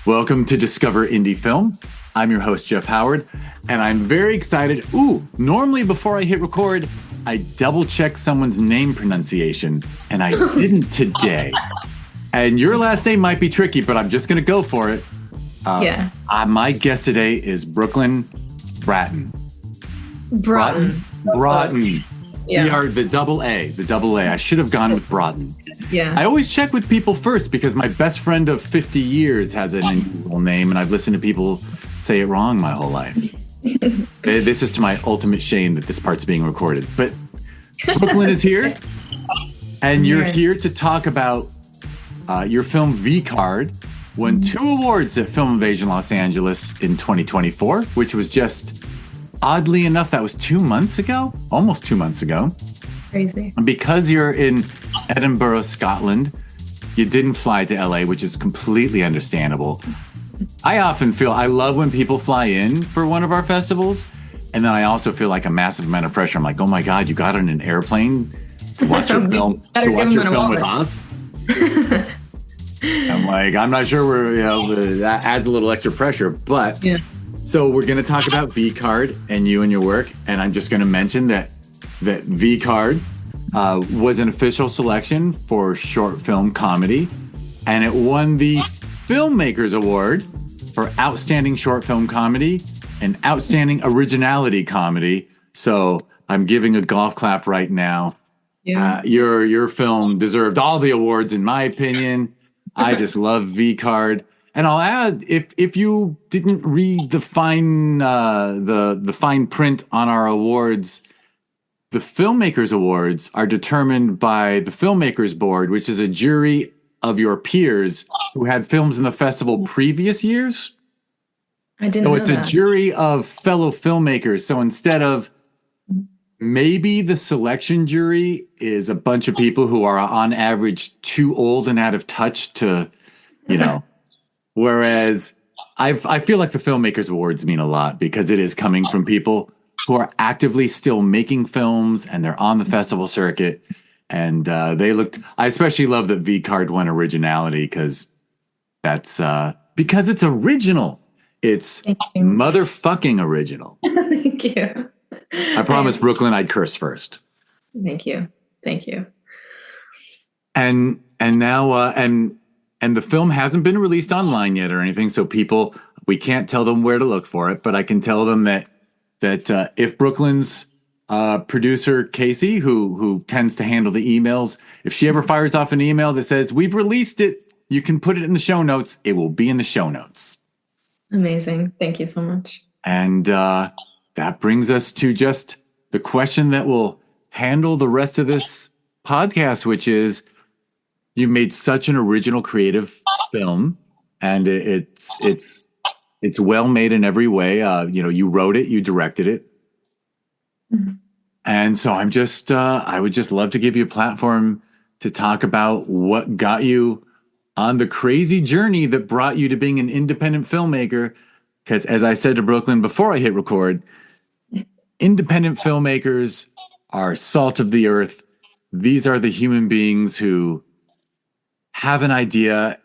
Welcome to Discover Indie Film. I'm your host, Jeff Howard, and I'm very excited. Normally before I hit record, I double check someone's name pronunciation, and I didn't today. And your last name might be tricky, but I'm just going to go for it. My guest today is Brooklyn Braaten. Braaten. Yeah. We are the double A. I should have gone with Braaten. Yeah. I always check with people first because my best friend of 50 years has an unusual name, and I've listened to people say it wrong my whole life. This is to my ultimate shame that this part's being recorded. But Brooklyn is here, and you're here to talk about your film V-Card. Won 2 awards at Film Invasion Los Angeles in 2024, which was just, oddly enough, that was 2 months ago, almost 2 months ago. Crazy. And because you're in Edinburgh, Scotland, you didn't fly to LA, which is completely understandable. I often feel, I love when people fly in for one of our festivals, and then I also feel like a massive amount of pressure. I'm like, oh my God, you got on an airplane to watch your film, with us? I'm like, I'm not sure that adds a little extra pressure, but so we're going to talk about V-Card and you and your work. And I'm just going to mention that V-Card was an official selection for short film comedy, and it won the Filmmakers Award for Outstanding Short Film Comedy and Outstanding Originality Comedy. So I'm giving a golf clap right now. Yeah. Your film deserved all the awards, in my opinion. I just love V-Card. And I'll add, if you didn't read the fine print on our awards, the Filmmakers Awards are determined by the Filmmakers Board, which is a jury of your peers who had films in the festival previous years. I didn't know that. So it's a jury of fellow filmmakers. So instead of maybe the selection jury is a bunch of people who are on average too old and out of touch to, whereas I feel like the Filmmakers Awards mean a lot because it is coming from people who are actively still making films and they're on the festival circuit. And I especially love that V-Card won Originality because it's original. It's motherfucking original. Thank you. I promised Brooklyn I'd curse first. Thank you. And now and the film hasn't been released online yet or anything, so we can't tell them where to look for it, but I can tell them that if Brooklyn's producer Casey, who tends to handle the emails, if she ever fires off an email that says we've released it, you can put it in the show notes. It will be in the show notes. Amazing. Thank you so much. And that brings us to just the question that will handle the rest of this podcast, which is you made such an original creative film, and it's well made in every way. You wrote it, you directed it. Mm-hmm. And so I would just love to give you a platform to talk about what got you on the crazy journey that brought you to being an independent filmmaker. Because as I said to Brooklyn before I hit record, independent filmmakers are salt of the earth. These are the human beings who have an idea,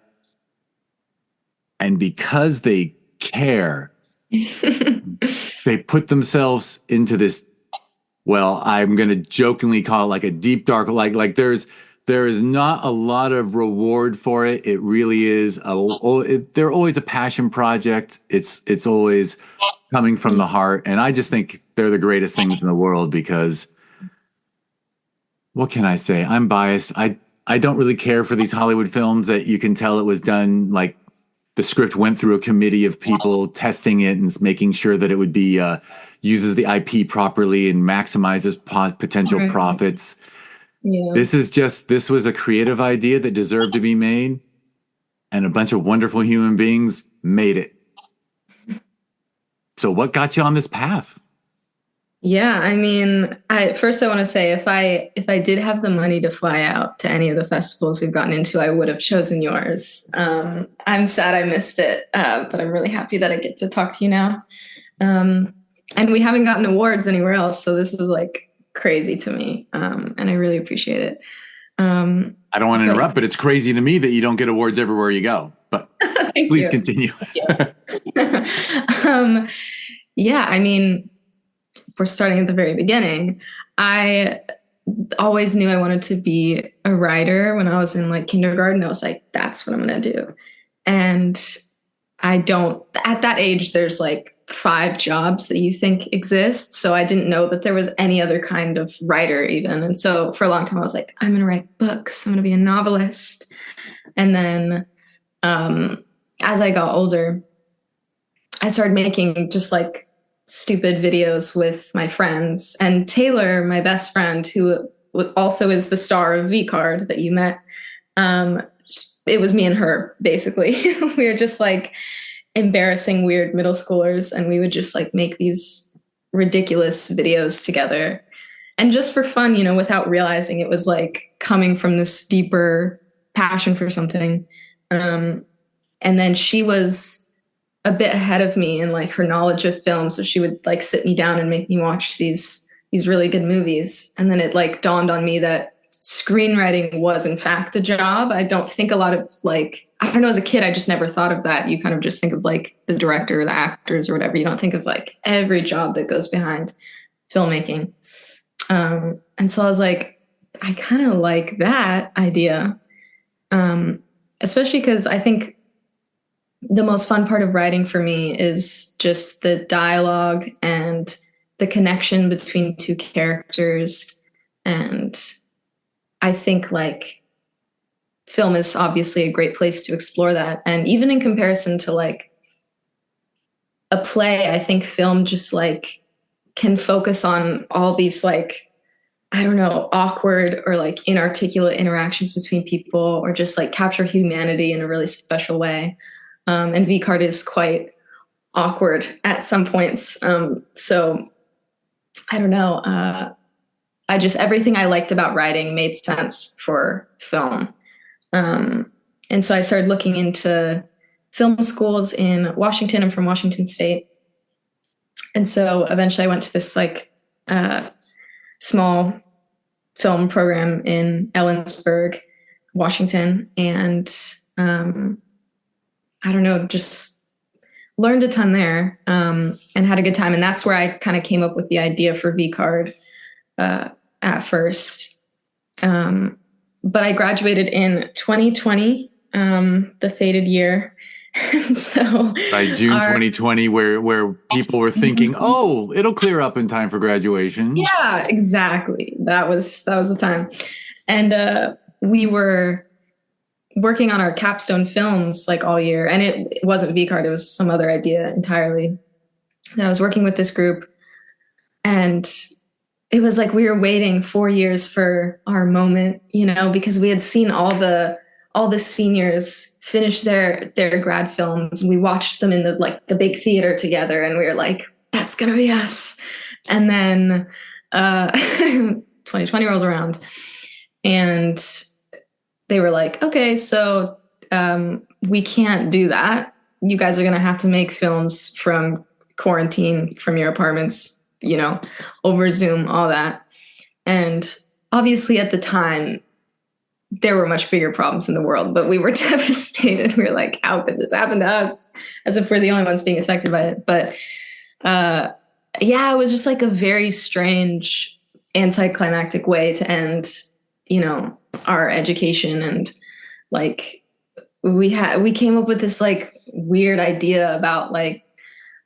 and because they care, they put themselves into this, well, I'm going to jokingly call it like a deep dark, like there is not a lot of reward for it. It really is. They're always a passion project. It's always coming from the heart. And I just think they're the greatest things in the world because, what can I say? I'm biased. I don't really care for these Hollywood films that you can tell it was done, like the script went through a committee of people testing it and making sure that it would be uses the IP properly and maximizes potential profits. Yeah. This was a creative idea that deserved to be made, and a bunch of wonderful human beings made it. So what got you on this path? Yeah, I mean, I want to say if I did have the money to fly out to any of the festivals we've gotten into, I would have chosen yours. I'm sad I missed it, but I'm really happy that I get to talk to you now. And we haven't gotten awards anywhere else, so this was like crazy to me, and I really appreciate it. I don't want to interrupt, but it's crazy to me that you don't get awards everywhere you go. But Please continue. Yeah, I mean, we're starting at the very beginning. I always knew I wanted to be a writer. When I was in like kindergarten, I was like, that's what I'm going to do. And at that age, there's like 5 jobs that you think exist. So I didn't know that there was any other kind of writer even. And so for a long time, I was like, I'm going to write books. I'm going to be a novelist. And then as I got older, I started making just like stupid videos with my friends. And Taylor, my best friend, who also is the star of V-Card that you met, it was me and her, basically. We were just like embarrassing, weird middle schoolers, and we would just like make these ridiculous videos together. And just for fun, you know, without realizing it was like coming from this deeper passion for something. And then she was a bit ahead of me in like her knowledge of film. So she would like sit me down and make me watch these really good movies. And then it like dawned on me that screenwriting was in fact a job. I don't think a lot of like, I don't know, as a kid, I just never thought of that. You kind of just think of like the director or the actors or whatever. You don't think of like every job that goes behind filmmaking. And so I was like, I kind of like that idea. Especially because I think the most fun part of writing for me is just the dialogue and the connection between 2 characters. And I think like film is obviously a great place to explore that. And even in comparison to like a play, I think film just like can focus on all these like, I don't know, awkward or like inarticulate interactions between people, or just like capture humanity in a really special way. And V-Card is quite awkward at some points. So I don't know. Everything I liked about writing made sense for film. And so I started looking into film schools in Washington. I'm from Washington State. And so eventually I went to this like small film program in Ellensburg, Washington. And I don't know, just learned a ton there, and had a good time. And that's where I kind of came up with the idea for V-Card at first. But I graduated in 2020, the fated year. So by June 2020, where people were thinking, oh, it'll clear up in time for graduation. Yeah, exactly. That was the time. And we were working on our capstone films like all year. And it wasn't V-Card, it was some other idea entirely. And I was working with this group, and it was like we were waiting 4 years for our moment, you know, because we had seen all the seniors finish their grad films, and we watched them in the big theater together, and we were like, that's gonna be us. And then 2020 rolls around, and they were like, okay, so we can't do that. You guys are going to have to make films from quarantine, from your apartments, you know, over Zoom, all that. And obviously at the time, there were much bigger problems in the world, but we were devastated. We were like, how could this happen to us? As if we're the only ones being affected by it. But yeah, it was just like a very strange, anticlimactic way to end, you know, our education. And like we came up with this like weird idea about like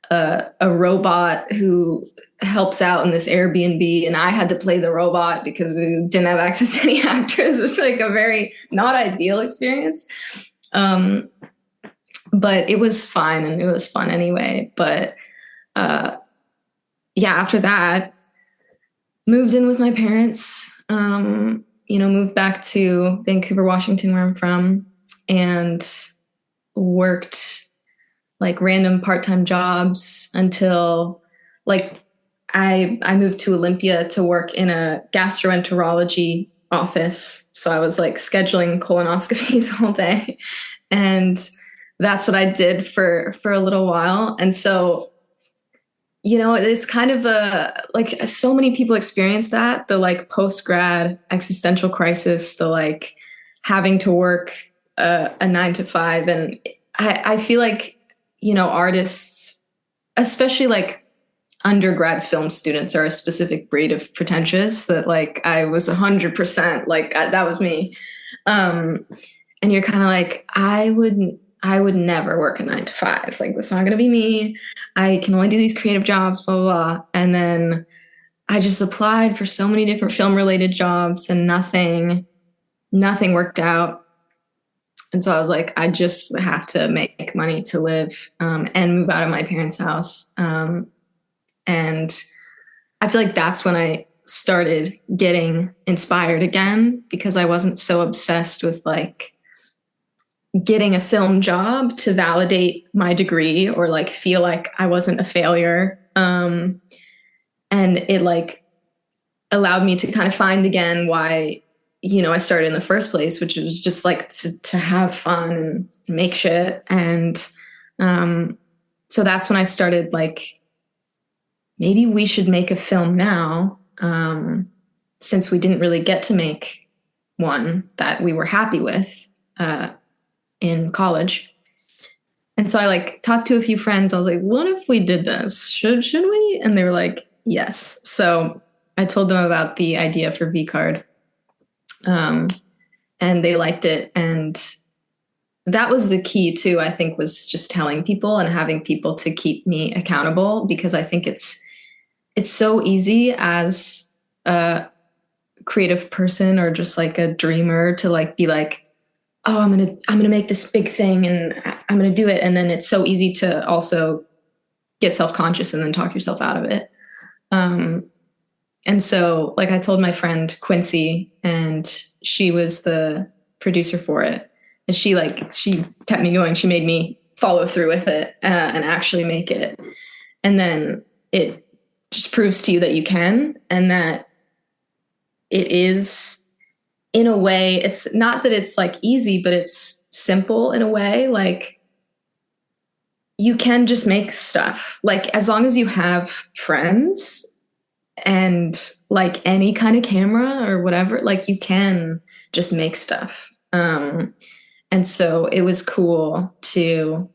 a robot who helps out in this Airbnb, and I had to play the robot because we didn't have access to any actors. It was like a very not ideal experience, but it was fine, and it was fun anyway. But yeah, after that, moved in with my parents. You know, moved back to Vancouver, Washington, where I'm from, and worked like random part-time jobs until like I moved to Olympia to work in a gastroenterology office. So I was like scheduling colonoscopies all day. And that's what I did for a little while. And so, you know, it's kind of like so many people experience that, the like post-grad existential crisis, the like having to work a 9 to 5. And I feel like, artists, especially like undergrad film students, are a specific breed of pretentious that like I was 100% like that was me. Um, and you're kind of like, I would never work a 9 to 5. Like, that's not going to be me. I can only do these creative jobs, blah, blah, blah. And then I just applied for so many different film related jobs and nothing worked out. And so I was like, I just have to make money to live, and move out of my parents' house. And I feel like that's when I started getting inspired again, because I wasn't so obsessed with like getting a film job to validate my degree or like feel like I wasn't a failure. And it like allowed me to kind of find again why, I started in the first place, which was just like to have fun and make shit. And so that's when I started like, maybe we should make a film now, since we didn't really get to make one that we were happy with in college. And so I like talked to a few friends. I was like, what if we did this? Should we? And they were like, yes. So I told them about the idea for V-Card. And they liked it. And that was the key too, I think, was just telling people and having people to keep me accountable, because I think it's so easy as a creative person or just like a dreamer to like be like, oh, I'm going to make this big thing and I'm going to do it. And then it's so easy to also get self-conscious and then talk yourself out of it. And so like I told my friend Quincy, and she was the producer for it. And she kept me going. She made me follow through with it, and actually make it. And then it just proves to you that you can, and that it is, in a way, it's not that it's like easy, but it's simple in a way. Like, you can just make stuff. Like, as long as you have friends and like any kind of camera or whatever, like you can just make stuff. And so it was cool to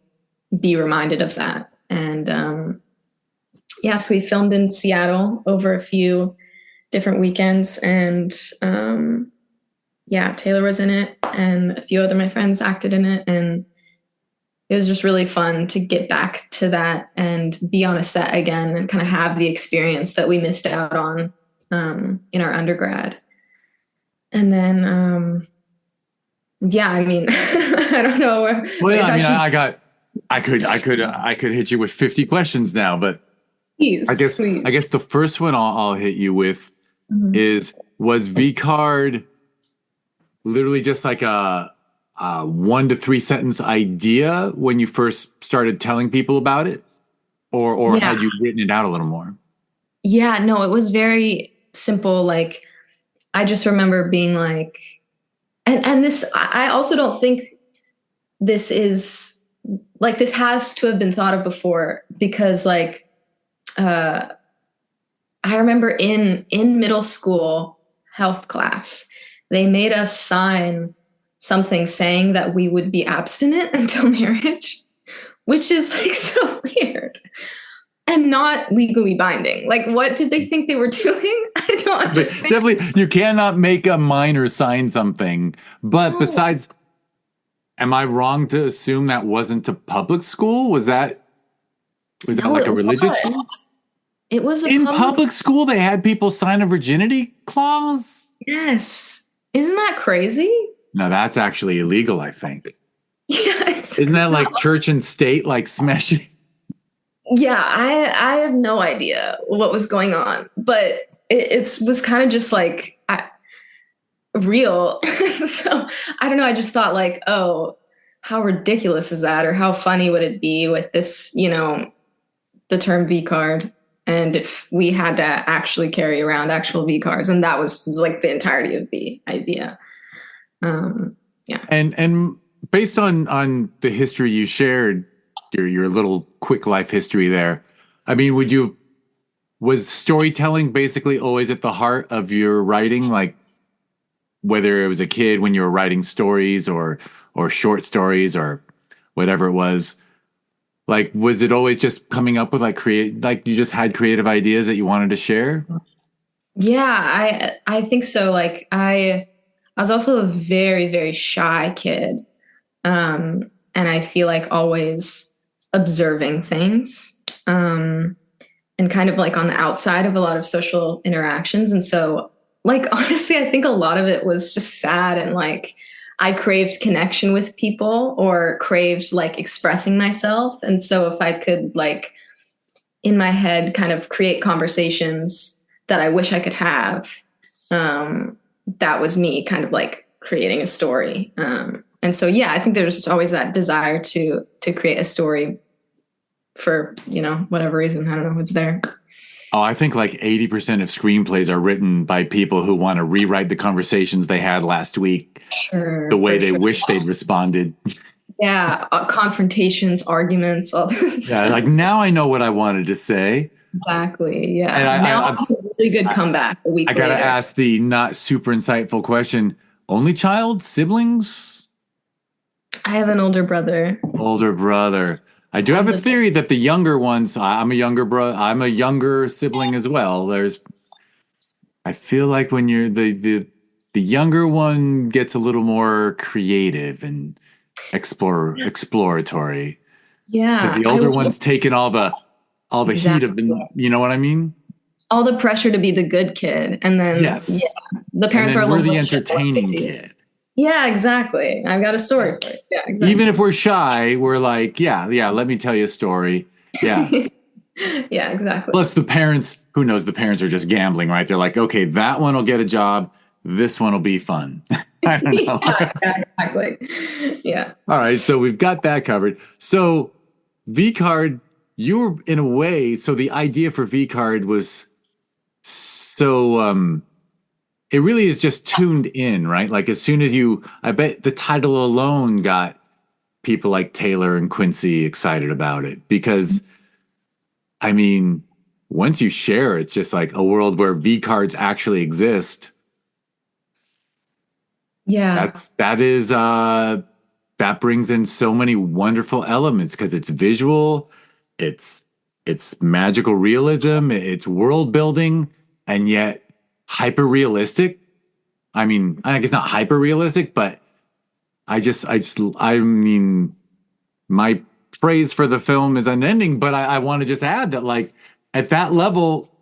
be reminded of that. And so we filmed in Seattle over a few different weekends, and Taylor was in it, and a few other my friends acted in it, and it was just really fun to get back to that and be on a set again and kind of have the experience that we missed out on in our undergrad. And then, I mean, I don't know. Well, I mean, I could hit you with 50 questions now, but please, I guess the first one I'll hit you with is, was V-Card literally just like a 1 to 3 sentence idea when you first started telling people about it, or had you written it out a little more? Yeah, no, it was very simple. Like, I just remember being like, and this, I also don't think this is like, this has to have been thought of before, because like, I remember in middle school health class, they made us sign something saying that we would be abstinent until marriage, which is like so weird and not legally binding. Like, what did they think they were doing? I don't understand. Definitely, you cannot make a minor sign something. But besides, am I wrong to assume that wasn't to public school? Was that like a religious school? It was in public school. They had people sign a virginity clause. Yes, isn't that crazy? No, that's actually illegal, I think. Yeah, isn't that like church and state like smashing? Yeah, I have no idea what was going on, but it was kind of just like real. So I don't know. I just thought like, oh, how ridiculous is that? Or how funny would it be with this, the term V-Card? And if we had to actually carry around actual V-Cards, and that was like the entirety of the idea. And based on the history you shared, your little quick life history there, I mean, was storytelling basically always at the heart of your writing? Like, whether it was a kid when you were writing stories or short stories, or whatever it was. Like, was it always just coming up with like you just had creative ideas that you wanted to share? Yeah, I think so. Like I was also a very, very shy kid. And I feel like always observing things. And kind of like on the outside of a lot of social interactions. And so, like, honestly, I think a lot of it was just sad, and like I craved connection with people or craved like expressing myself. And so if I could like in my head kind of create conversations that I wish I could have, that was me kind of like creating a story. And so, yeah, I think there's just always that desire to create a story for, whatever reason. I don't know what's there. Oh, I think like 80% of screenplays are written by people who want to rewrite the conversations they had last week the way they wish they'd responded. Yeah, confrontations, arguments, all this. Yeah, like now I know what I wanted to say. Exactly. Yeah. And now I have a really good comeback a week I gotta later. ask the not super insightful question. Only child? Siblings? I have an older brother. Older brother. I do have a theory that the younger ones, I'm a younger sibling as well. I feel like when you're the younger one gets a little more creative and exploratory. Yeah. Because the older one's taking all the heat of you know what I mean? All the pressure to be the good kid. And then the parents are we're the entertaining kid. Yeah, exactly. I've got a story for it. Yeah, exactly. Even if we're shy, we're like, yeah, let me tell you a story. Yeah. Yeah, exactly. Plus the parents, who knows, the parents are just gambling, right? They're like, okay, that one will get a job. This one will be fun. I don't know. Yeah, exactly. Yeah. All right. So we've got that covered. So V-Card, you were in a way, so the idea for V-Card was so, it really is just tuned in, right? Like as soon as I bet the title alone got people like Taylor and Quincy excited about it because, I mean, once you share, it's just like a world where V cards actually exist. Yeah. That brings in so many wonderful elements because it's visual, it's magical realism, it's world building, and yet hyper realistic. I mean, I guess not hyper realistic, but I mean, my praise for the film is unending, but I want to just add that like at that level,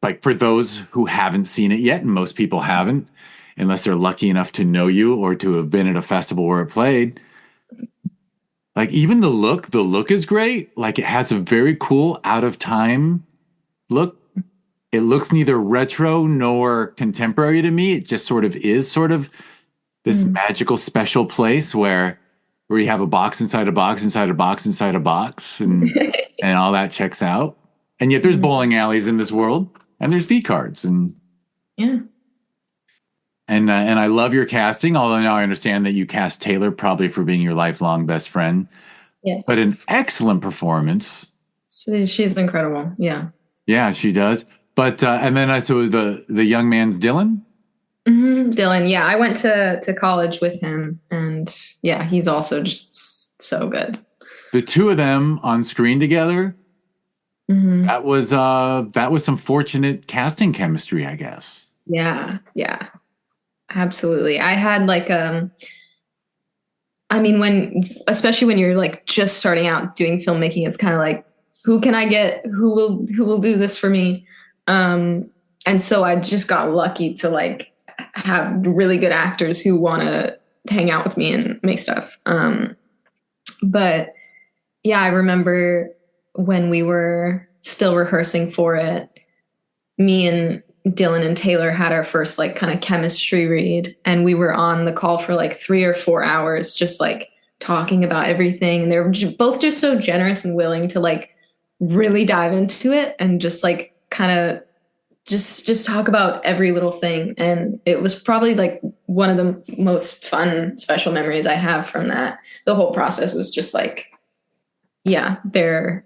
like for those who haven't seen it yet, and most people haven't, unless they're lucky enough to know you or to have been at a festival where it played. Like even the look is great. Like it has a very cool out of time look. It looks neither retro nor contemporary to me. It just sort of is this magical special place where you have a box inside a box inside a box inside a box and and all that checks out. And yet there's bowling alleys in this world and there's V cards and and I love your casting, although now I understand that you cast Taylor probably for being your lifelong best friend. Yes. But an excellent performance. She's incredible. Yeah. Yeah, she does. But and then I saw the young man's Dylan. Mm-hmm. Dylan, yeah, I went to college with him, and yeah, he's also just so good. The two of them on screen together. Mm-hmm. That was some fortunate casting chemistry, I guess. Yeah, absolutely. I had like I mean, especially when you're like just starting out doing filmmaking, it's kind of like, who can I get? Who will do this for me? And so I just got lucky to like have really good actors who want to hang out with me and make stuff. But yeah, I remember when we were still rehearsing for it, me and Dylan and Taylor had our first like kind of chemistry read, and we were on the call for like 3 or 4 hours, just like talking about everything. And they were both just so generous and willing to like really dive into it and just like kind of just talk about every little thing. And it was probably like one of the most fun special memories I have from that. The whole process was just like, yeah, their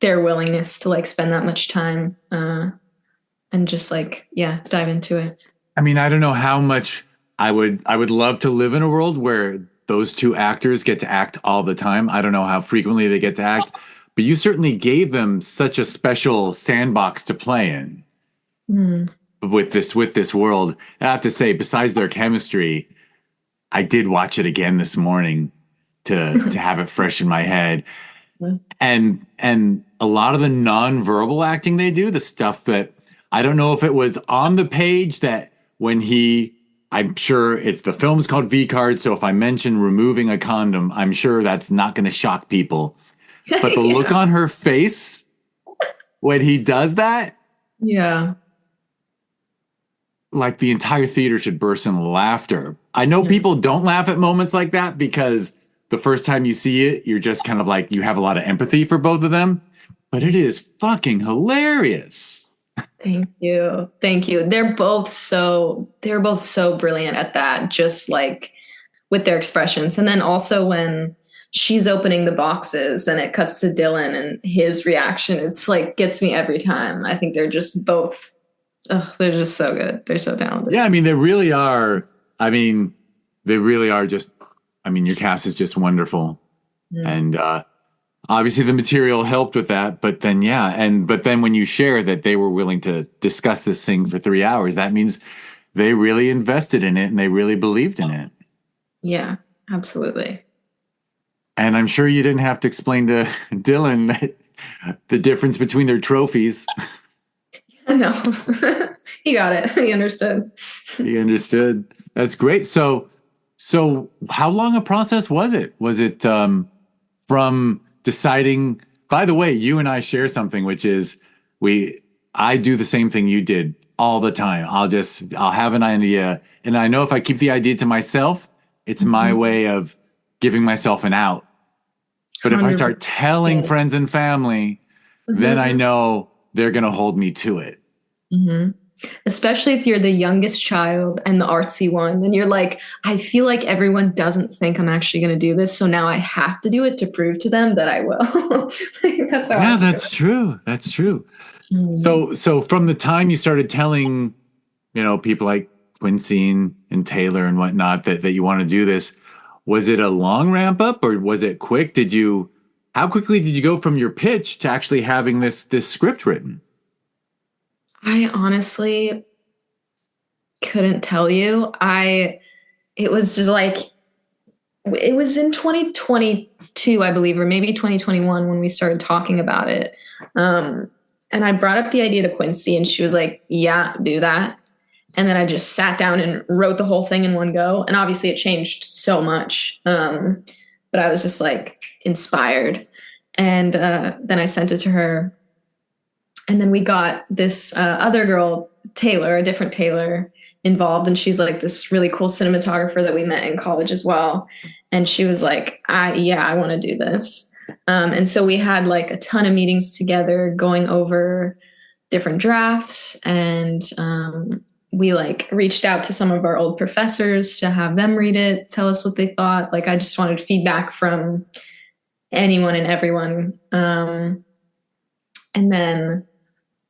willingness to like spend that much time and just like, yeah, dive into it. I mean, I don't know how much I would love to live in a world where those two actors get to act all the time. I don't know how frequently they get to act, but you certainly gave them such a special sandbox to play in with this world. I have to say, besides their chemistry, I did watch it again this morning to have it fresh in my head. And a lot of the nonverbal acting they do, the stuff that I don't know if it was on the page that I'm sure the film's called V Card. So if I mention removing a condom, I'm sure that's not going to shock people. But the look on her face when he does that. Yeah. Like the entire theater should burst in laughter. I know people don't laugh at moments like that because the first time you see it, you're just kind of like, you have a lot of empathy for both of them. But it is fucking hilarious. Thank you. Thank you. They're both so brilliant at that, just like with their expressions. And then also when she's opening the boxes and it cuts to Dylan and his reaction, it's like gets me every time. I think they're just both, they're just so good. They're so talented. Yeah, I mean, they really are. I mean, they really are just, I mean, your cast is just wonderful. And obviously the material helped with that, but then, but then when you share that they were willing to discuss this thing for 3 hours, that means they really invested in it and they really believed in it. Yeah, absolutely. And I'm sure you didn't have to explain to Dylan the difference between their trophies. No, he got it. He understood. He understood. That's great. So how long a process was it? Was it from deciding, by the way, you and I share something, which is I do the same thing you did all the time. I'll have an idea. And I know if I keep the idea to myself, it's my way of giving myself an out. But if I start telling friends and family, then I know they're going to hold me to it. Especially if you're the youngest child and the artsy one, then you're like, I feel like everyone doesn't think I'm actually going to do this. So now I have to do it to prove to them that I will. That's how yeah, that's true. That's true. So from the time you started telling, people like Quincy and Taylor and whatnot that you want to do this, was it a long ramp up or was it quick? How quickly did you go from your pitch to actually having this script written? I honestly couldn't tell you. It was just like, it was in 2022, I believe, or maybe 2021 when we started talking about it. And I brought up the idea to Quincy and she was like, yeah, do that. And then I just sat down and wrote the whole thing in one go. And obviously it changed so much. But I was just like inspired. And then I sent it to her. And then we got this other girl, Taylor, a different Taylor, involved. And she's like this really cool cinematographer that we met in college as well. And she was like, I want to do this. And so we had like a ton of meetings together going over different drafts. And we like reached out to some of our old professors to have them read it, tell us what they thought. Like I just wanted feedback from anyone and everyone. And then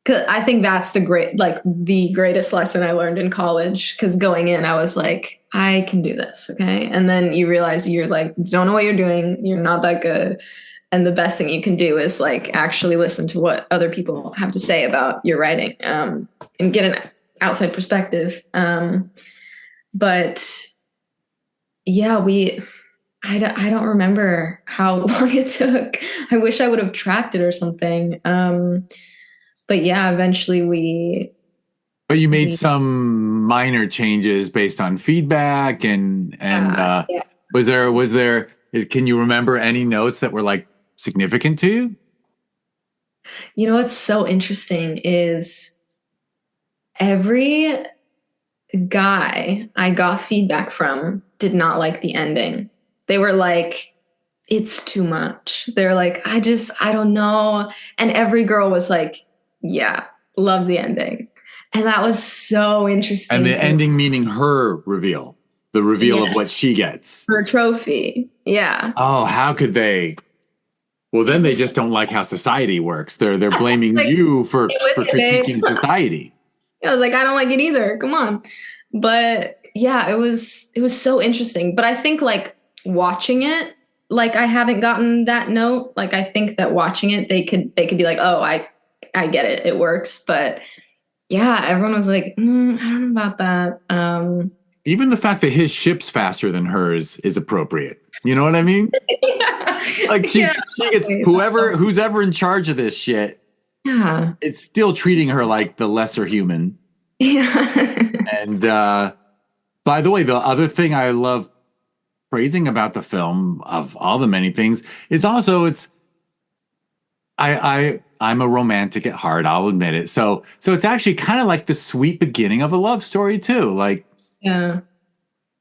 I think that's the greatest lesson I learned in college. Because going in, I was like, I can do this. Okay. And then you realize you're like, don't know what you're doing. You're not that good. And the best thing you can do is like actually listen to what other people have to say about your writing, and get an outside perspective. But yeah, I don't remember how long it took. I wish I would have tracked it or something. But yeah, eventually But you made some minor changes based on feedback and yeah. Was there, can you remember any notes that were like significant to you? You know, what's so interesting is every guy I got feedback from did not like the ending. They were like, it's too much. They're like, I don't know. And every girl was like, yeah, love the ending. And that was so interesting. And the ending meaning her reveal, the reveal of what she gets. Her trophy. Yeah. Oh, how could they? Well, then they just don't like how society works. They're blaming like, you for critiquing society. I was like, I don't like it either. Come on. But yeah, it was so interesting. But I think like watching it, like I haven't gotten that note. Like I think that watching it, they could be like, oh, I get it, it works. But yeah, everyone was like, I don't know about that. Even the fact that his ship's faster than hers is appropriate. You know what I mean? Yeah, Like she gets who's ever in charge of this shit. Yeah, Is still treating her like the lesser human. Yeah. And by the way, the other thing I love praising about the film, of all the many things, is also I'm a romantic at heart, I'll admit it. So it's actually kind of like the sweet beginning of a love story too. Like Yeah.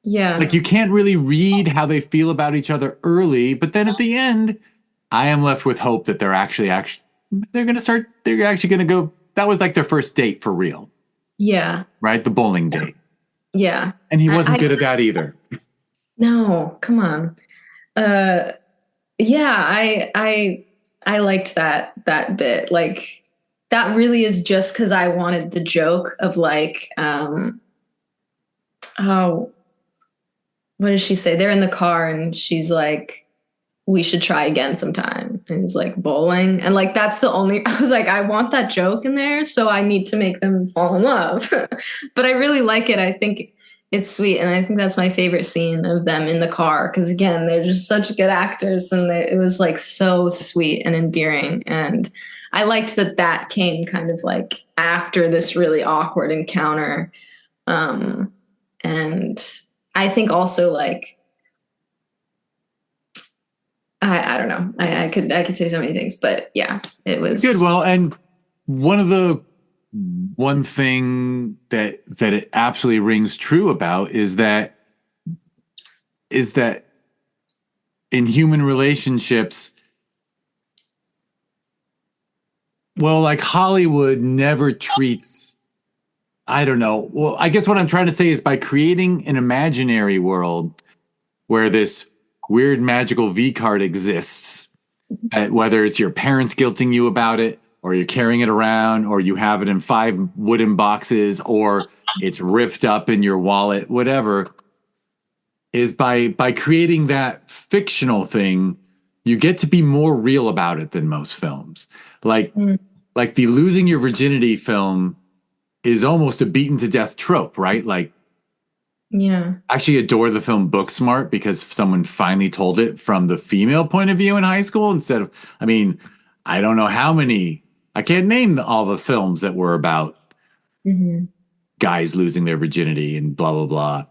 like you can't really read how they feel about each other early, but then at the end, I am left with hope that they're actually they're actually gonna go. That was like their first date for real. Yeah. Right? The bowling date. Yeah. And he wasn't good at that either. No, come on. Yeah, I liked that bit. Like that really is just because I wanted the joke of like, oh, what does she say? They're in the car and she's like, we should try again sometime. And he's like, bowling. And like, that's the only, I was like, I want that joke in there. So I need to make them fall in love. But I really like it. I think it's sweet. And I think that's my favorite scene of them in the car. Cause again, they're just such good actors. And it was like so sweet and endearing. And I liked that came kind of like after this really awkward encounter. And I think also like, I don't know. I could say so many things, but yeah, it was good. Well, and one thing that it absolutely rings true about is that in human relationships, well, like Hollywood never treats, I don't know. Well, I guess what I'm trying to say is by creating an imaginary world where this weird magical V card exists, whether it's your parents guilting you about it, or you're carrying it around, or you have it in 5 wooden boxes, or it's ripped up in your wallet, whatever, is by creating that fictional thing, you get to be more real about it than most films. Like the losing your virginity film is almost a beaten to death trope, right? Like, yeah. I actually adore the film Booksmart because someone finally told it from the female point of view in high school instead of, I mean, I don't know how many, I can't name all the films that were about guys losing their virginity and blah, blah, blah.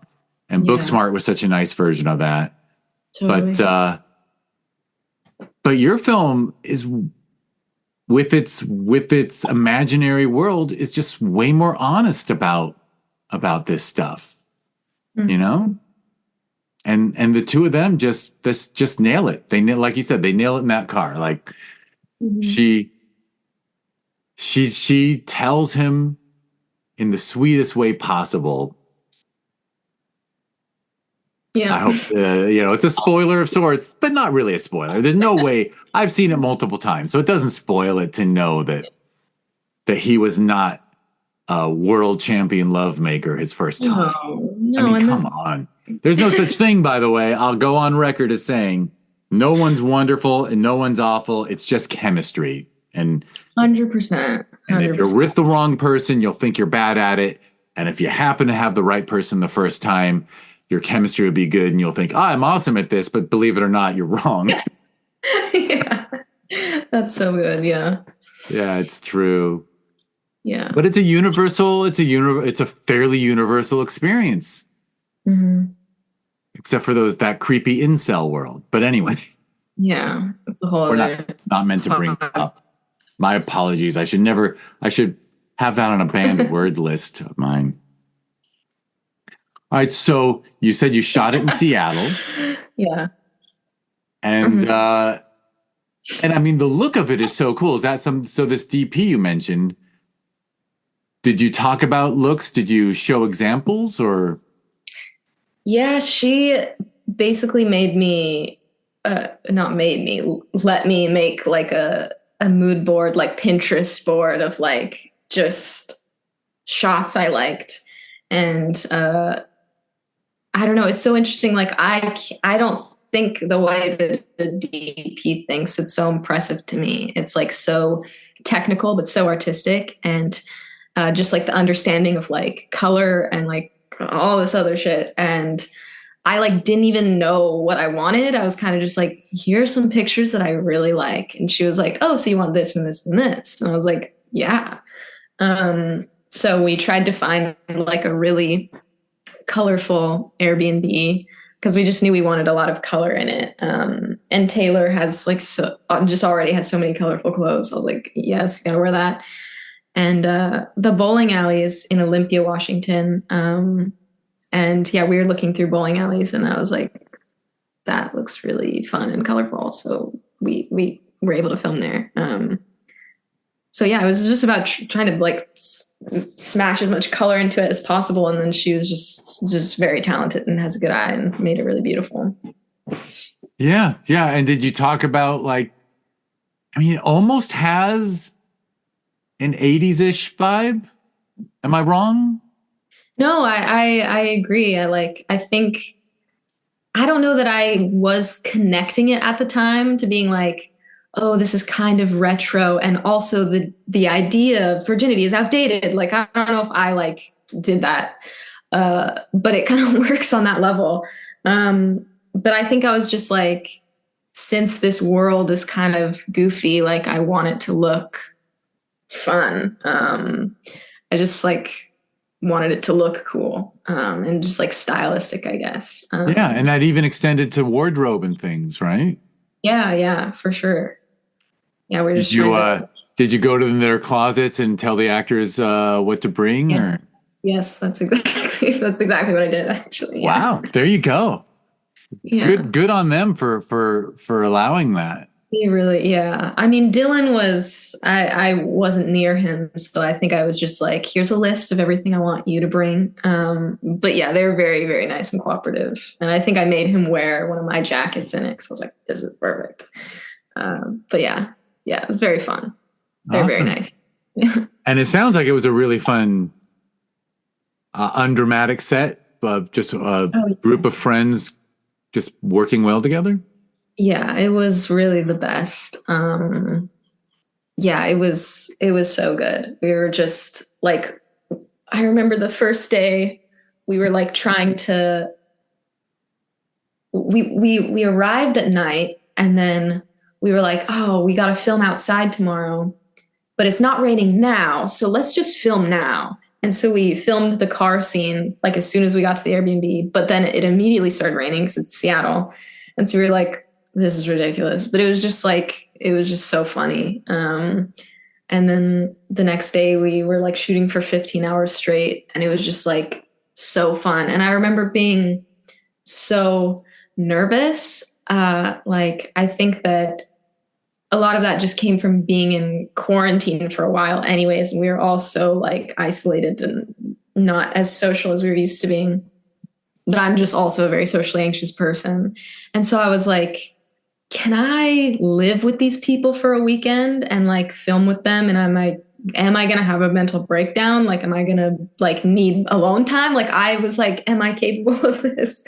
And Booksmart was such a nice version of that. Totally. But your film is with its imaginary world is just way more honest about this stuff. You know, and the two of them just nail it. They nail, like you said, they nail it in that car. Like she tells him in the sweetest way possible. Yeah, I hope it's a spoiler of sorts, but not really a spoiler. There's no way. I've seen it multiple times, so it doesn't spoil it to know that he was not a world champion love maker his first time. No, I mean, come on. There's no such thing, by the way. I'll go on record as saying no one's wonderful and no one's awful. It's just chemistry. And 100%. And if you're with the wrong person, you'll think you're bad at it. And if you happen to have the right person the first time, your chemistry will be good and you'll think, I'm awesome at this. But believe it or not, you're wrong. Yeah, that's so good. Yeah. Yeah, it's true. Yeah. But it's a fairly universal experience. Except for that creepy incel world. But anyway. Yeah. That's the whole We're not meant to bring it up. My apologies. I should have that on a banned word list of mine. All right, so you said you shot it in Seattle. Yeah. And and I mean the look of it is so cool. Is that so this DP you mentioned, did you talk about looks? Did you show examples or? Yeah, she basically let me make like a mood board, like Pinterest board of like just shots I liked. And I don't know, it's so interesting. Like I don't think the way that the DP thinks, it's so impressive to me. It's like so technical, but so artistic, and just like the understanding of like color and like all this other shit. And I like didn't even know what I wanted. I was kind of just like, here's some pictures that I really like. And she was like, oh, so you want this and this and this? And I was like, yeah. So we tried to find like a really colorful Airbnb because we just knew we wanted a lot of color in it. And Taylor has like just already has so many colorful clothes. I was like, yes, you gotta wear that. And the bowling alley is in Olympia, Washington. And yeah, we were looking through bowling alleys, and I was like, that looks really fun and colorful. So we were able to film there. So yeah, it was just about trying to like smash as much color into it as possible. And then she was just very talented and has a good eye and made it really beautiful. Yeah. Yeah. And did you talk about like, I mean, it almost has an 80s-ish vibe. Am I wrong? No, I agree. I think, I don't know that I was connecting it at the time to being like, oh, this is kind of retro. And also the idea of virginity is outdated. Like, I don't know if I like did that. But it kind of works on that level. But I think I was just like, since this world is kind of goofy, like I want it to look fun. I just like wanted it to look cool, and just like stylistic, I guess. Yeah, and that even extended to wardrobe and things, right? Yeah, for sure. Yeah, we're just did you go to their closets and tell the actors what to bring? Yeah. Or Yes, that's exactly what I did, actually. Yeah. Wow, there you go. Yeah. Good on them for allowing that. He really, yeah. I mean, Dylan was, I wasn't near him, so I think I was just like, here's a list of everything I want you to bring. But yeah, they were very, very nice and cooperative. And I think I made him wear one of my jackets in it because I was like, this is perfect. But yeah, it was very fun. They're Awesome. very nice. And it sounds like it was a really fun, undramatic set, just a group of friends just working well together. Yeah, it was really the best. Yeah, it was so good. We were just like, I remember the first day we were like trying to, we arrived at night, and then we were like, oh, we got to film outside tomorrow, but it's not raining now, so let's just film now. And so we filmed the car scene like as soon as we got to the Airbnb, but then it immediately started raining because it's Seattle. And so we were like, this is ridiculous. But it was just so funny. And then the next day we were like shooting for 15 hours straight, and it was just like so fun. And I remember being so nervous. Like I think that a lot of that just came from being in quarantine for a while anyways. And we were all so like isolated and not as social as we were used to being. But I'm just also a very socially anxious person. And so I was like, can I live with these people for a weekend and like film with them? And am I going to have a mental breakdown? Like, am I going to like need alone time? Like, I was like, am I capable of this?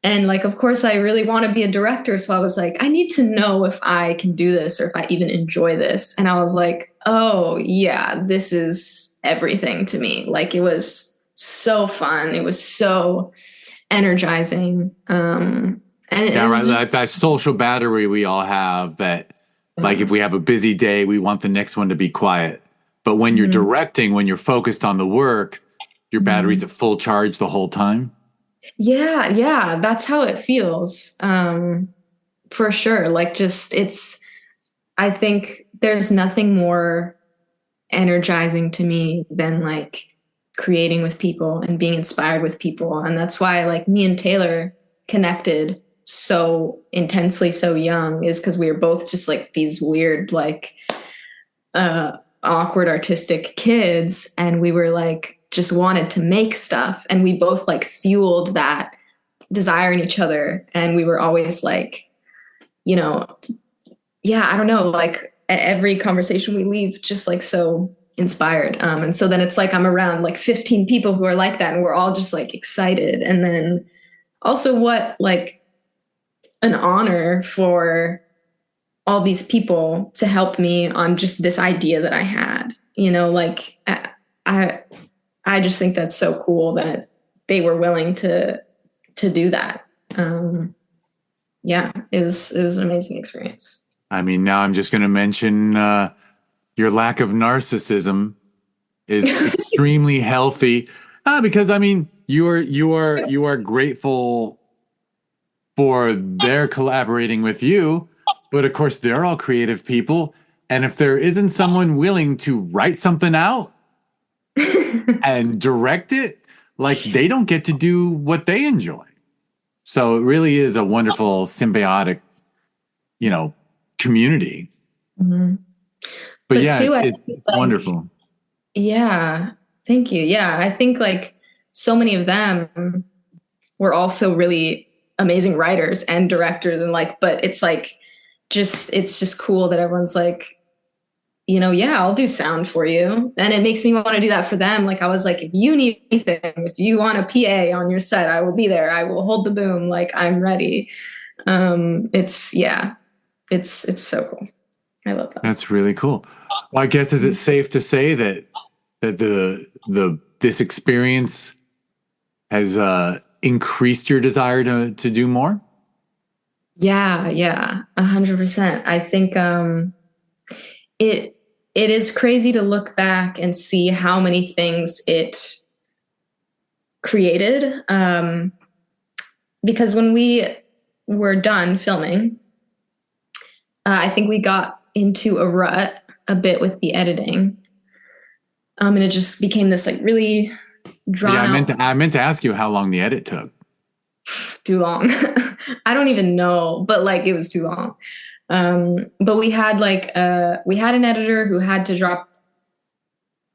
And like, of course, I really want to be a director. So I was like, I need to know if I can do this or if I even enjoy this. And I was like, oh, yeah, this is everything to me. Like, it was so fun. It was so energizing. And right. Like that social battery we all have that, like, if we have a busy day, we want the next one to be quiet. But when you're directing, when you're focused on the work, your battery's at full charge the whole time. Yeah, that's how it feels. For sure. Like I think there's nothing more energizing to me than like creating with people and being inspired with people. And that's why like me and Taylor connected so intensely, so young, is because we were both just like these weird, like awkward artistic kids. And we were like, just wanted to make stuff, and we both like fueled that desire in each other. And we were always like, I don't know, like at every conversation we leave just like so inspired. And so then it's like I'm around like 15 people who are like that, and we're all just like excited. And then also what like an honor for all these people to help me on just this idea that I had, like I just think that's so cool that they were willing to do that. Yeah, it was an amazing experience. I mean, now I'm just going to mention your lack of narcissism is extremely healthy. Because I mean, you are grateful for their collaborating with you, but of course they're all creative people, and if there isn't someone willing to write something out and direct it, like they don't get to do what they enjoy. So it really is a wonderful symbiotic, community. Mm-hmm. But yeah, too, it's wonderful. Yeah, thank you. Yeah, I think like so many of them were also really amazing writers and directors, and like, but it's like it's just cool that everyone's like, yeah, I'll do sound for you. And it makes me want to do that for them. Like I was like, if you need anything, if you want a PA on your set, I will be there. I will hold the boom. Like I'm ready. It's so cool. I love that. That's really cool. Well, I guess is it safe to say that this experience has increased your desire to do more? Yeah, 100%. I think it is crazy to look back and see how many things it created. Because when we were done filming, I think we got into a rut a bit with the editing. And it just became this like really drawn out. I meant to ask you how long the edit took. Too long. I don't even know, but like it was too long. But we had an editor who had to drop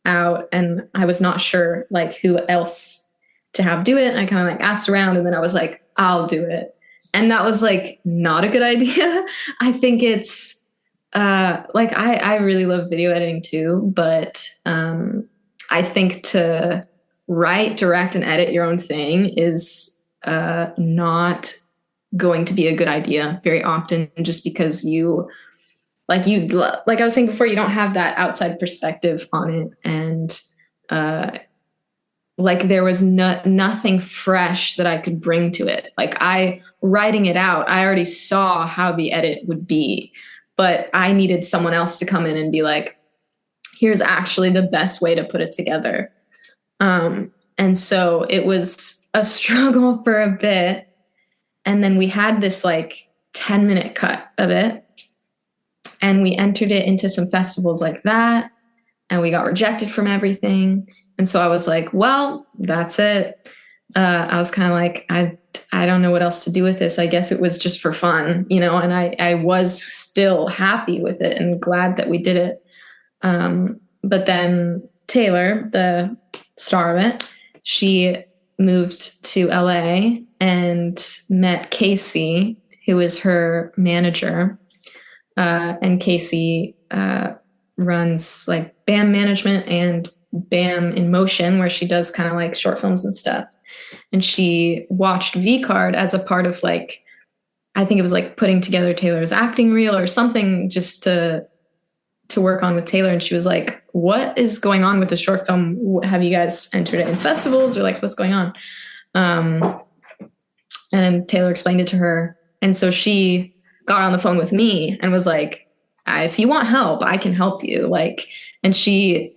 out, and I was not sure like who else to have do it. And I kind of like asked around, and then I was like, I'll do it. And that was like not a good idea. I think it's like I really love video editing too, but I think to write, direct, and edit your own thing is not going to be a good idea very often, just because like I was saying before, you don't have that outside perspective on it, and like there was nothing fresh that I could bring to it. Like writing it out, I already saw how the edit would be, but I needed someone else to come in and be like, here's actually the best way to put it together. And so it was a struggle for a bit. And then we had this like 10-minute cut of it, and we entered it into some festivals like that, and we got rejected from everything. And so I was like, well, that's it. I was kind of like, I don't know what else to do with this. I guess it was just for fun, and I was still happy with it and glad that we did it. But then Taylor, the star of it, she moved to LA and met Casey, who is her manager. And Casey runs like BAM management and BAM in motion, where she does kind of like short films and stuff. And she watched V Card as a part of like, I think it was like putting together Taylor's acting reel or something, just to work on with Taylor. And she was like, what is going on with the short film? Have you guys entered it in festivals, or like what's going on? And Taylor explained it to her. And so she got on the phone with me and was like, if you want help, I can help you. Like, and she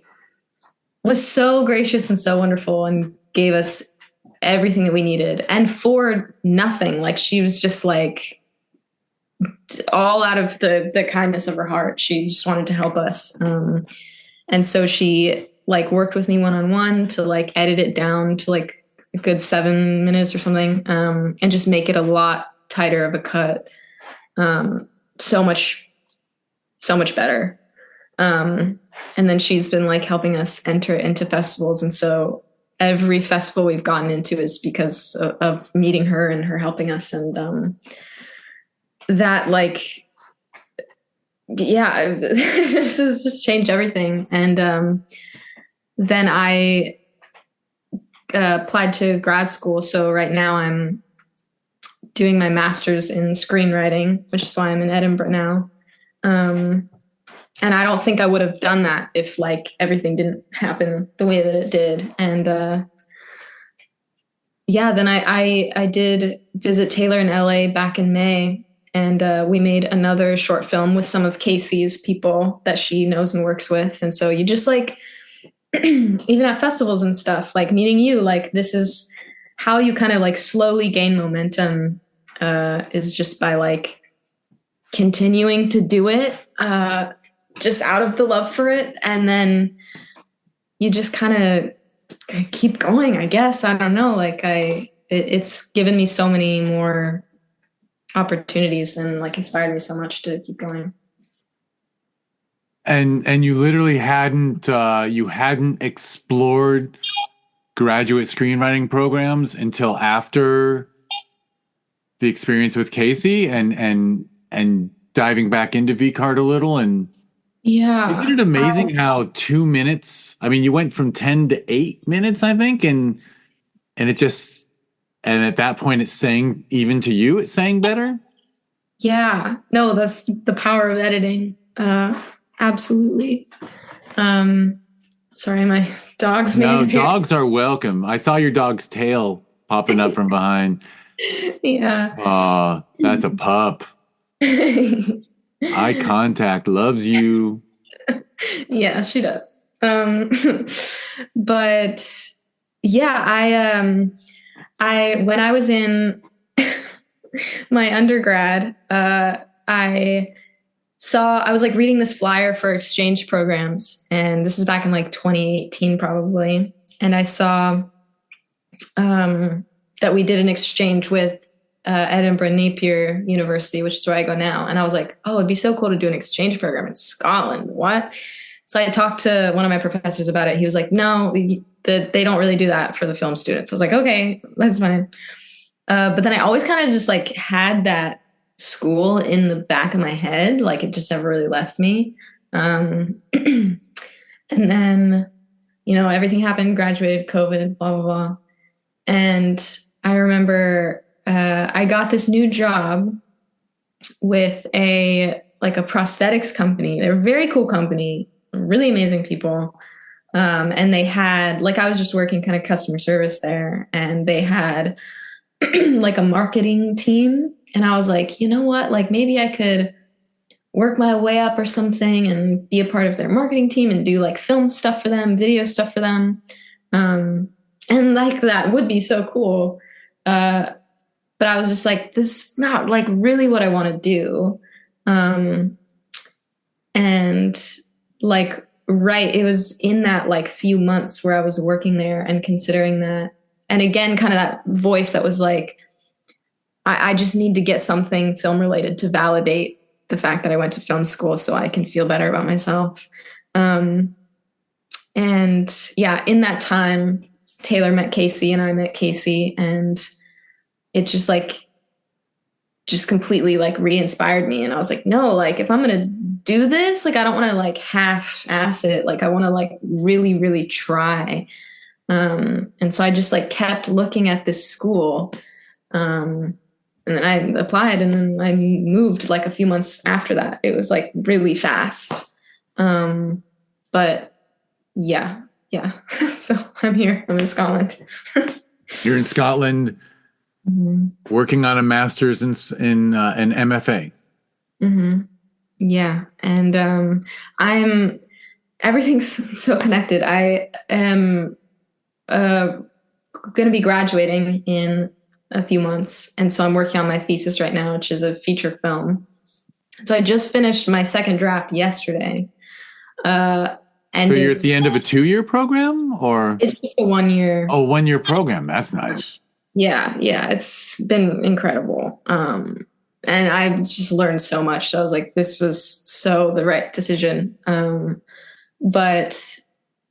was so gracious and so wonderful and gave us everything that we needed, and for nothing. Like she was just like, all out of the kindness of her heart. She just wanted to help us. And so she like worked with me one-on-one to like edit it down to like a good 7 minutes or something, and just make it a lot tighter of a cut. So much better. And then she's been like helping us enter into festivals. And so every festival we've gotten into is because of meeting her and her helping us. And that like, yeah, just changed everything. And then I applied to grad school. So right now I'm doing my master's in screenwriting, which is why I'm in Edinburgh now. And I don't think I would have done that if like everything didn't happen the way that it did. And then I did visit Taylor in LA back in May, and we made another short film with some of Casey's people that she knows and works with. And so you just like, even at festivals and stuff, like meeting you, like this is how you kind of like slowly gain momentum, is just by like continuing to do it, just out of the love for it. And then you just kind of keep going, I guess. I don't know. Like it's given me so many more opportunities and like inspired me so much to keep going. And you literally hadn't explored graduate screenwriting programs until after the experience with Casey and diving back into VCard a little. And yeah, isn't it amazing how 2 minutes, I mean, you went from 10 to 8 minutes, I think, and it just, and at that point it's saying, even to you, it's saying better. Yeah, no, that's the power of editing. Absolutely. Sorry, my dog's No, dogs are welcome. I saw your dog's tail popping up from behind. Yeah. That's a pup. Eye contact, loves you. Yeah, she does. But yeah, I when I was in my undergrad, I was like reading this flyer for exchange programs, and this was back in like 2018 probably. And I saw that we did an exchange with Edinburgh Napier University, which is where I go now. And I was like, oh, it'd be so cool to do an exchange program in Scotland. What? So I talked to one of my professors about it. He was like, no, they don't really do that for the film students. I was like, okay, that's fine. But then I always kind of just like had that school in the back of my head. Like it just never really left me. And then, everything happened, graduated, COVID, blah, blah, blah. And I remember I got this new job with a prosthetics company. They're a very cool company, really amazing people. And they had, I was just working kind of customer service there, and they had like a marketing team. And I was like, you know what? Like maybe I could work my way up or something and be a part of their marketing team and do like film stuff for them, video stuff for them. And like that would be so cool. But I was just like, this is not like really what I want to do. And like, right, it was in that like few months where I was working there and considering that. And again, kind of that voice that was like, I just need to get something film related to validate the fact that I went to film school so I can feel better about myself. And yeah, in that time, Taylor met Casey and I met Casey, and it just completely like re-inspired me. And I was like, no, like if I'm going to do this, like I don't want to like half-ass it. Like I want to like really, really try. And so I just like kept looking at this school. And then I applied, and then I moved like a few months after that. It was like really fast. But yeah. So I'm here. I'm in Scotland. You're in Scotland, working on a master's in an MFA. Mm-hmm. Yeah, and everything's so connected. I am going to be graduating in a few months, and so I'm working on my thesis right now, which is a feature film. So I just finished my second draft yesterday. And so you're at the end of a 2-year program, or it's just a 1 year? Oh, 1 year program. That's nice. Yeah, it's been incredible. And I've just learned so much. So I was like, this was so the right decision. But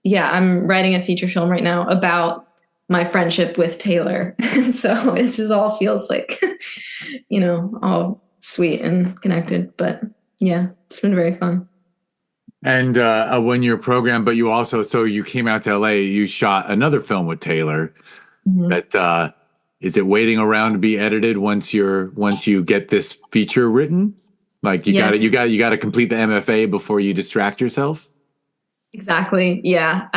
yeah, I'm writing a feature film right now about my friendship with Taylor. And so it just all feels like, all sweet and connected. But yeah, it's been very fun. And a 1 year program, but so you came out to LA, you shot another film with Taylor that is it waiting around to be edited once you get this feature written? Like you got to complete the MFA before you distract yourself? Exactly. Yeah.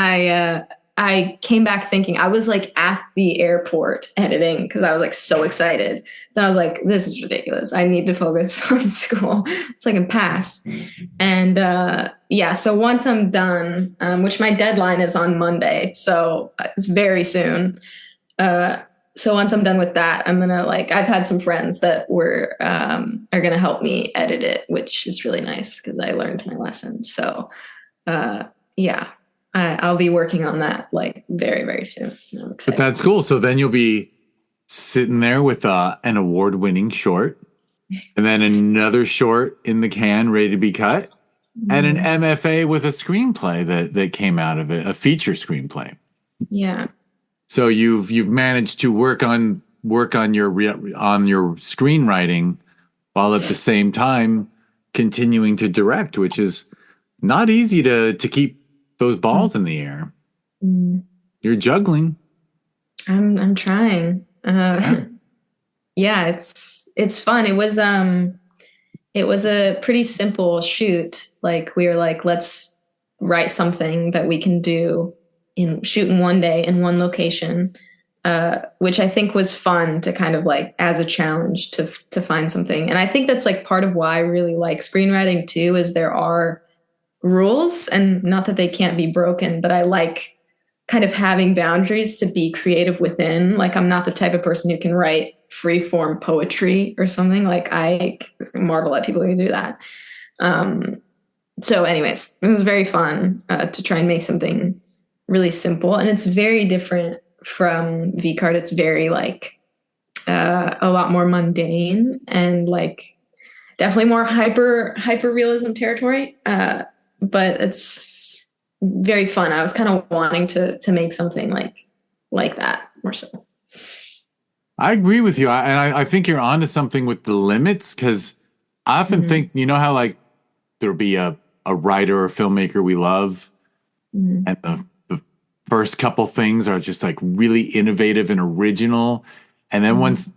I came back thinking I was like at the airport editing because I was like so excited. So I was like, this is ridiculous. I need to focus on school so I can pass. And so once I'm done, which my deadline is on Monday, so it's very soon. So once I'm done with that, I'm gonna I've had some friends that are gonna help me edit it, which is really nice because I learned my lesson. So I'll be working on that very, very soon. I'm excited. But that's cool. So then you'll be sitting there with an award-winning short, and then another short in the can ready to be cut, and an MFA with a screenplay that came out of it, a feature screenplay. Yeah. So you've managed to work on your screenwriting while at the same time continuing to direct, which is not easy to keep those balls in the air. You're juggling. I'm trying. It's fun. It was a pretty simple shoot. Like we were like, let's write something that we can shoot in one day in one location, which I think was fun to kind of as a challenge to find something. And I think that's part of why I really like screenwriting too, is there are rules, and not that they can't be broken, but I like kind of having boundaries to be creative within. I'm not the type of person who can write free form poetry or something. I marvel at people who can do that. So anyways, it was very fun to try and make something really simple, and it's very different from V-Card. It's very a lot more mundane and definitely more hyper realism territory. But it's very fun. I was kind of wanting to make something like that more so. I agree with you. I think you're onto something with the limits, because I often think, how there'll be a writer or filmmaker we love, and the first couple things are just really innovative and original. And then once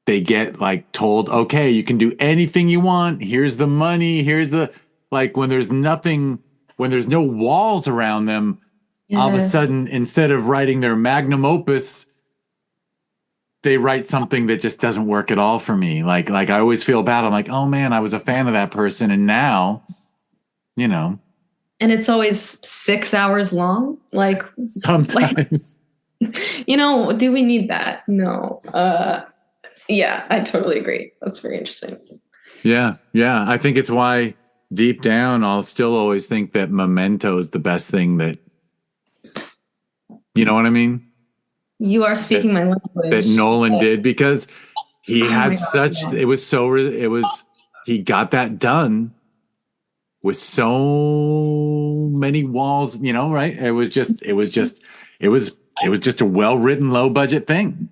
they get told, okay, you can do anything you want, here's the money, here's the, when there's no walls around them, all of a sudden, instead of writing their magnum opus, they write something that just doesn't work at all for me. I always feel bad. I'm like, oh man, I was a fan of that person, and now, And it's always 6 hours long. Sometimes. Do we need that? No. I totally agree. That's very interesting. Yeah. I think it's why deep down, I'll still always think that Memento is the best thing that, you know what I mean? You are speaking my language. That Nolan did, because he had he got that done with so many walls, right? It was just a well-written, low-budget thing.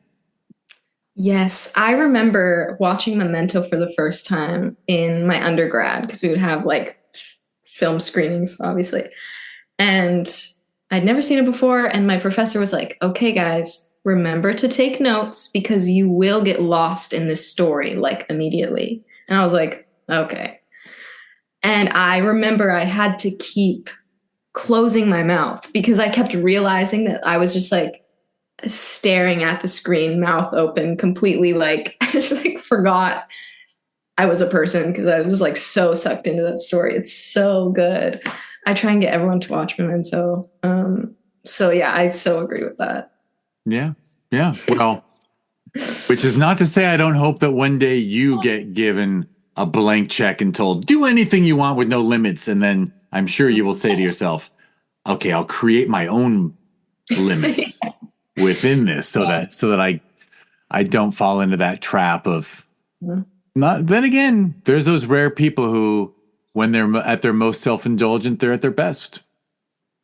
Yes, I remember watching Memento for the first time in my undergrad, because we would have film screenings, obviously. And I'd never seen it before. And my professor was like, okay, guys, remember to take notes because you will get lost in this story immediately. And I was like, okay. And I remember I had to keep closing my mouth because I kept realizing that I was just staring at the screen, mouth open, completely I just forgot I was a person because I was so sucked into that story. It's so good. I try and get everyone to watch Memento. So yeah, I so agree with that. Yeah. Well, which is not to say I don't hope that one day you get given a blank check and told, do anything you want with no limits. And then I'm sure you will say to yourself, okay, I'll create my own limits within this so that I don't fall into that trap of not. Then again, there's those rare people who, when they're at their most self-indulgent, they're at their best.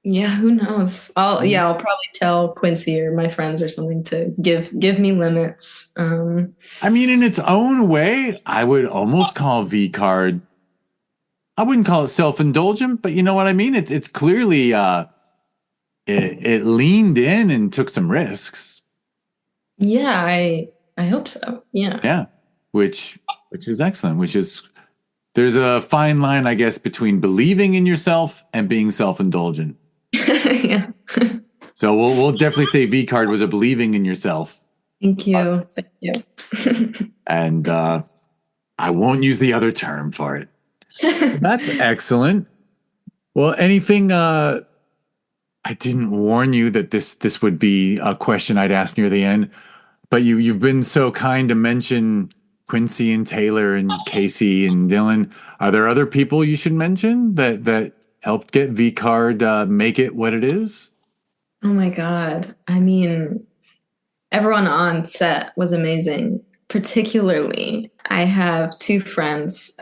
Yeah, who knows? I'll probably tell Quincy or my friends or something to give me limits. I mean, in its own way, I would almost call V-Card. I wouldn't call it self-indulgent, but you know what I mean? It's clearly it leaned in and took some risks. Yeah, I hope so. Yeah. Yeah, which is excellent. Which is there's a fine line, I guess, between believing in yourself and being self-indulgent. Yeah. So we'll definitely say V card was a believing in yourself Thank you. process. Thank you. And I won't use the other term for it. That's excellent. Well, anything I didn't warn you that this would be a question I'd ask near the end, but you've been so kind to mention Quincy and Taylor and Casey and Dylan. Are there other people you should mention that helped get V card make it what it is? Oh my God. I mean, everyone on set was amazing. Particularly, I have two friends,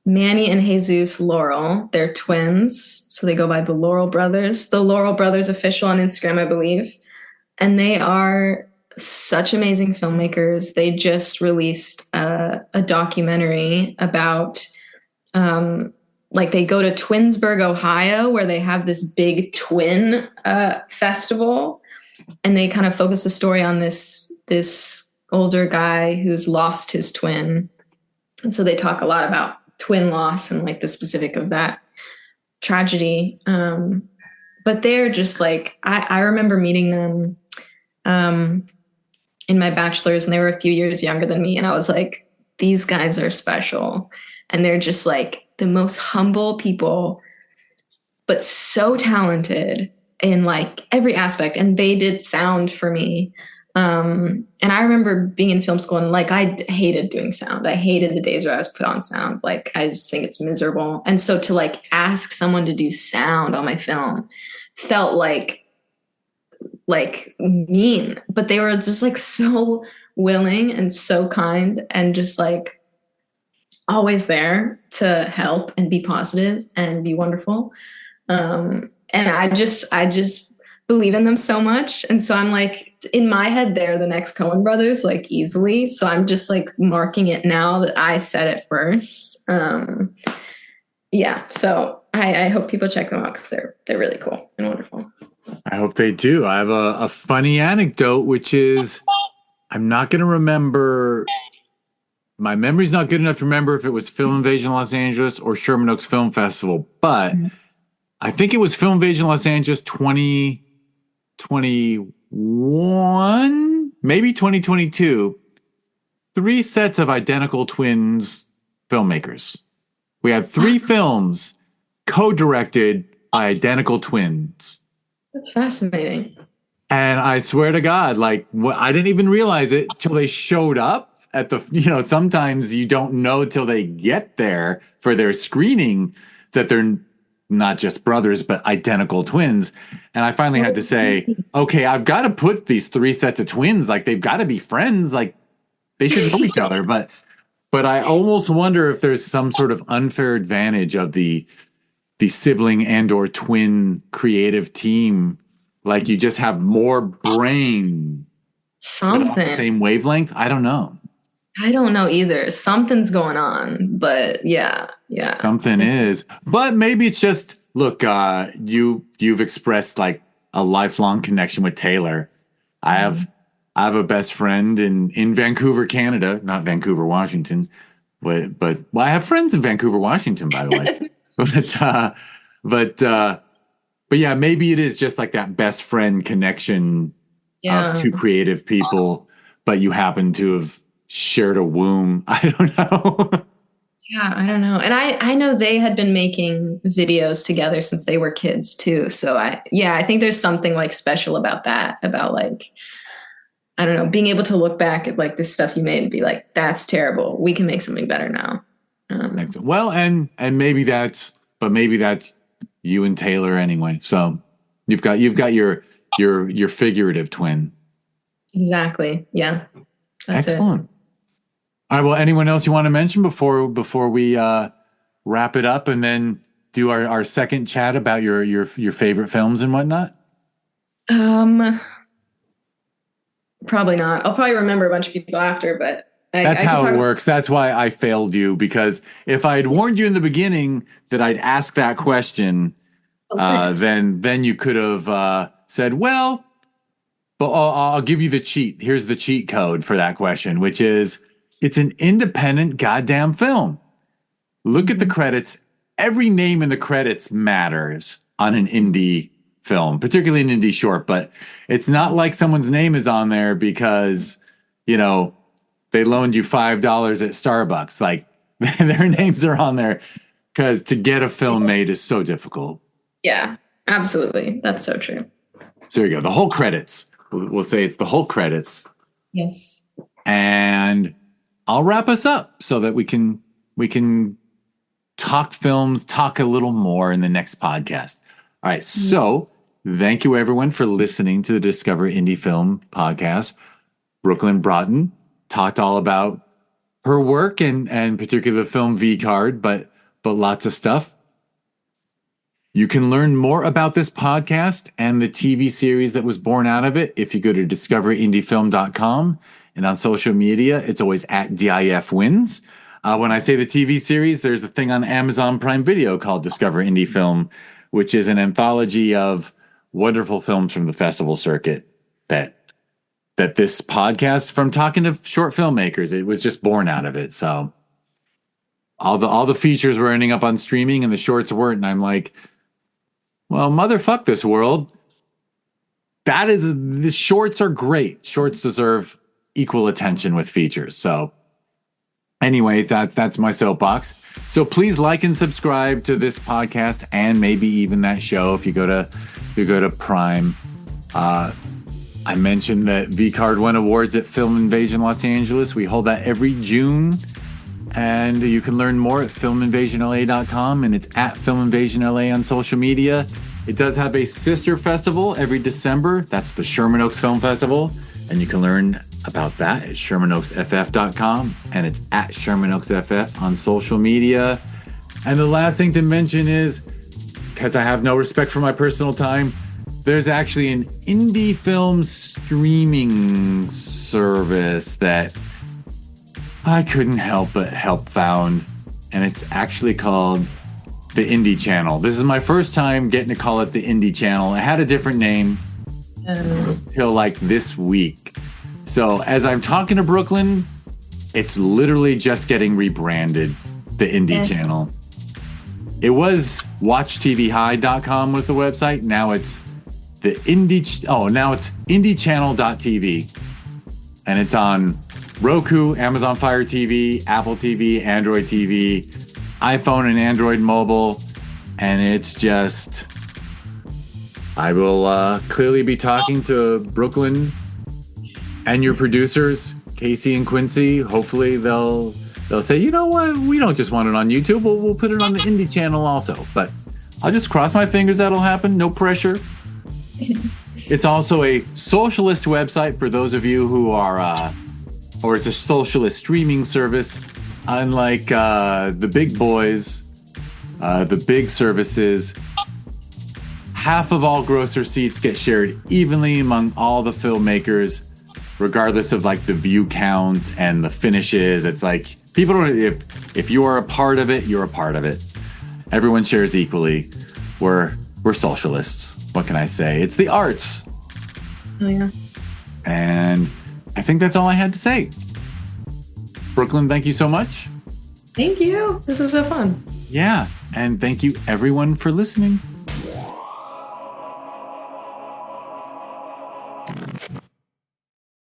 Manny and Jesus Laurel. They're twins, so they go by the Laurel Brothers. The Laurel Brothers official on Instagram, I believe. And they are such amazing filmmakers. They just released a documentary about like they go to Twinsburg, Ohio, where they have this big twin festival, and they kind of focus the story on this older guy who's lost his twin, and so they talk a lot about twin loss and like the specific of that tragedy. But they're just like I remember meeting them in my bachelor's, and they were a few years younger than me, and I was like, these guys are special, and they're just like the most humble people, but so talented in like every aspect. And they did sound for me. And I remember being in film school and like I hated doing sound. I hated the days where I was put on sound. Like I just think it's miserable. And so to like ask someone to do sound on my film felt like mean, but they were just like so willing and so kind and just like always there to help and be positive and be wonderful. And I just believe in them so much. And so I'm like, in my head, they're the next Coen brothers, like easily. So I'm just like marking it now that I said it first. Yeah. So I hope people check them out because they're really cool and wonderful. I hope they do. I have a funny anecdote, which is I'm not going to remember. My memory's not good enough to remember if it was Film Invasion Los Angeles or Sherman Oaks Film Festival, but I think it was Film Invasion Los Angeles 2021, maybe 2022. 3 sets of identical twins filmmakers. We had 3 films co-directed by identical twins. That's fascinating. And I swear to God, like I didn't even realize it till they showed up at the, sometimes you don't know till they get there for their screening that they're not just brothers, but identical twins. And I finally had to say, okay, I've got to put these 3 sets of twins, like they've got to be friends. Like they should know each other. But I almost wonder if there's some sort of unfair advantage of the sibling and or twin creative team. Like you just have more brain. Something. On the same wavelength. I don't know. I don't know either. Something's going on, but yeah. Something is. But maybe it's just, look, you've expressed like a lifelong connection with Taylor. I have a best friend in Vancouver, Canada, not Vancouver, Washington. But well, I have friends in Vancouver, Washington, by the way. but yeah, maybe it is just like that best friend connection of 2 creative people, but you happen to have shared a womb. I don't know. Yeah, I don't know. And I know they had been making videos together since they were kids too. So I think there's something like special about that, about like, I don't know, being able to look back at like this stuff you made and be like, that's terrible. We can make something better now. Well, and maybe that's you and Taylor anyway. So you've got your figurative twin. Exactly. Yeah. That's excellent. It. All right. Well, anyone else you want to mention before we wrap it up and then do our second chat about your favorite films and whatnot? Probably not. I'll probably remember a bunch of people after, but that's how it works. That's why I failed you, because if I had warned you in the beginning that I'd ask that question, then you could have said, well, But I'll give you the cheat. Here's the cheat code for that question, which is it's an independent goddamn film. Look at the credits. Every name in the credits matters on an indie film, particularly an indie short. But it's not like someone's name is on there because, you know, they loaned you $5 at Starbucks. Like their names are on there because to get a film made is so difficult. Yeah, absolutely. That's so true. So there you go. The whole credits. We'll say it's the whole credits. Yes. And I'll wrap us up so that we can talk films, talk a little more in the next podcast. All right. So thank you everyone for listening to the Discover Indie Film podcast. Brooklyn Braaten talked all about her work and particularly the film V Card, but lots of stuff. You can learn more about this podcast and the TV series that was born out of it if you go to discoverindiefilm.com, and on social media, it's always at DIFwins. When I say the TV series, there's a thing on Amazon Prime Video called Discover Indie Film, which is an anthology of wonderful films from the festival circuit that this podcast, from talking to short filmmakers, it was just born out of it. So all the features were ending up on streaming and the shorts weren't, and I'm like, well, motherfuck this world. The shorts are great. Shorts deserve equal attention with features. So anyway, that's my soapbox. So please like and subscribe to this podcast and maybe even that show if you go to Prime. I mentioned that V Card won awards at Film Invasion Los Angeles. We hold that every June. And you can learn more at filminvasionla.com, and it's at filminvasionla on social media. It does have a sister festival every December. That's the Sherman Oaks Film Festival. And you can learn about that at shermanoaksff.com, and it's at Sherman Oaks FF on social media. And the last thing to mention is, because I have no respect for my personal time, there's actually an indie film streaming service that I couldn't help but found, and it's actually called the Indie Channel. This is my first time getting to call it the Indie Channel. It had a different name till like this week. So as I'm talking to Brooklyn, it's literally just getting rebranded, the Indie Channel. It was watchtvhi.com was the website. Now it's now it's indiechannel.tv, and it's on Roku, Amazon Fire TV, Apple TV, Android TV, iPhone and Android mobile, and it's just, I will clearly be talking to Brooklyn and your producers, Casey and Quincy. Hopefully they'll say, you know what, we don't just want it on YouTube, we'll put it on the Indie Channel also. But I'll just cross my fingers that'll happen, no pressure. It's also a socialist website for those of you who are, or it's a socialist streaming service. Unlike the big boys, the big services, half of all gross receipts get shared evenly among all the filmmakers, regardless of like the view count and the finishes. It's like people don't. If you are a part of it, you're a part of it. Everyone shares equally. We're socialists. What can I say? It's the arts. Oh yeah. And I think that's all I had to say. Brooklyn, thank you so much. Thank you. This was so fun. Yeah. And thank you everyone for listening.